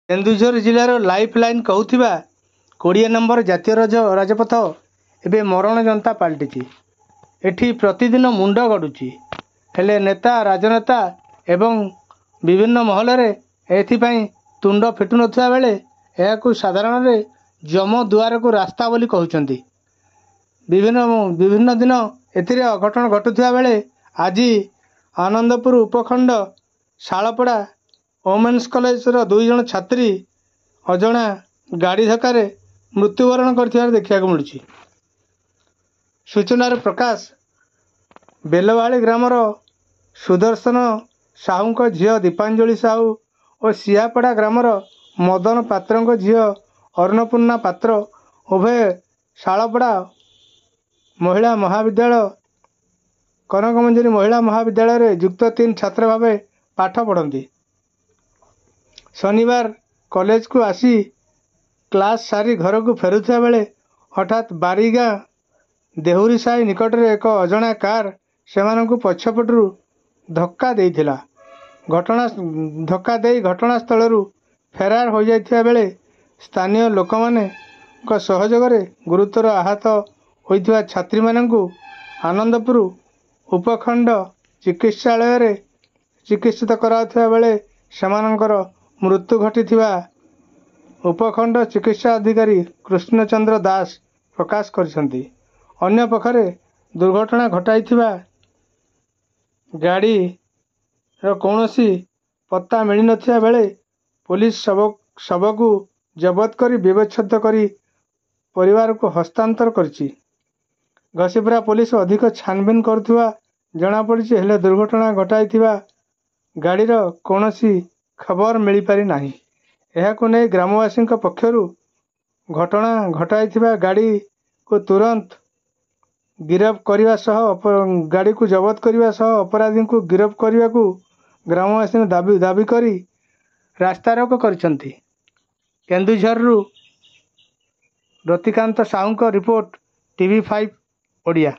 Keonjhar जिलार life line कहूथिबा 20 number जातीय राजपथ एवं मरण जनता पलटि। एठी प्रतिदिन मुंड गड़ुची हेले नेता राजनेता एवं विभिन्न महल एथिपाई तुंड फिटु नथिबा बेले एहाकु साधारण जम दुआर को रास्ता बोली कहउचंती। विभिन्न दिन एथिरे अघटन घटुथिबा बेले आज आनंदपुर उपखंड शालपड़ा वोमेन्स कॉलेज 2 जन छात्री अजणा गाड़ी धक्कार मृत्युवरण कर देखा मिलूँ। सूचनार प्रकाश बेलवाड़ी ग्रामर सुदर्शन साहू झील दीपांजलि साहू और सियापड़ा ग्रामर मदन पात्र झील अन्नपूर्णा पात्र उभय शालपड़ा महिला महाविद्यालय कनकमंजरी महिला महाविद्यालय युक्त 3 छात्र भाव पाठ पढ़ती। शनिवार कॉलेज को आसी क्लास सारी घर को फेरुथिबा बेले हठात बारीगाँ देहुरी साही निकट में एक अजणा कार सेमानंकु पछपटू धक्का देइथिला। धक्का दे घटनास्थल फेरार हो जाइथिबा बेले स्थानीय लोक माने सहयोग गुरुतर आहत होइथिबा छात्री मानंकु आनंदपुर उपखंड चिकित्सालय चिकित्सित कराउथिबा बेले सेमानंकर मृत्यु घटिथिबा उपखंड चिकित्सा अधिकारी कृष्णचंद्र दास प्रकाश करिसंती। अन्य पक्षरे दुर्घटना घटाइथिबा गाड़ी कौनसी पत्ता मिल नथिबा बेले पुलिस शव को जबत करी व्यवच्छेद करी परिवार को हस्तांतर करछि। घसीपुरा पुलिस अधिक छानबीन करुथिबा जणा पड़िछि हेले दुर्घटना घटाइथिबा गाड़ीर कौनसी खबर मिल पारि नाही। एहाकु नै ग्रामवासी पक्षरु घटना घटाइथिबा गाड़ी को तुरंत गिरफ करने सह गाड़ी को जबत करने सह अपराधी को गिरफ करने को ग्रामवासी दाबी करी रास्ता रोको करिसंती। केन्दुझरु रतिकांत साहू रिपोर्ट TV5 ओडिया।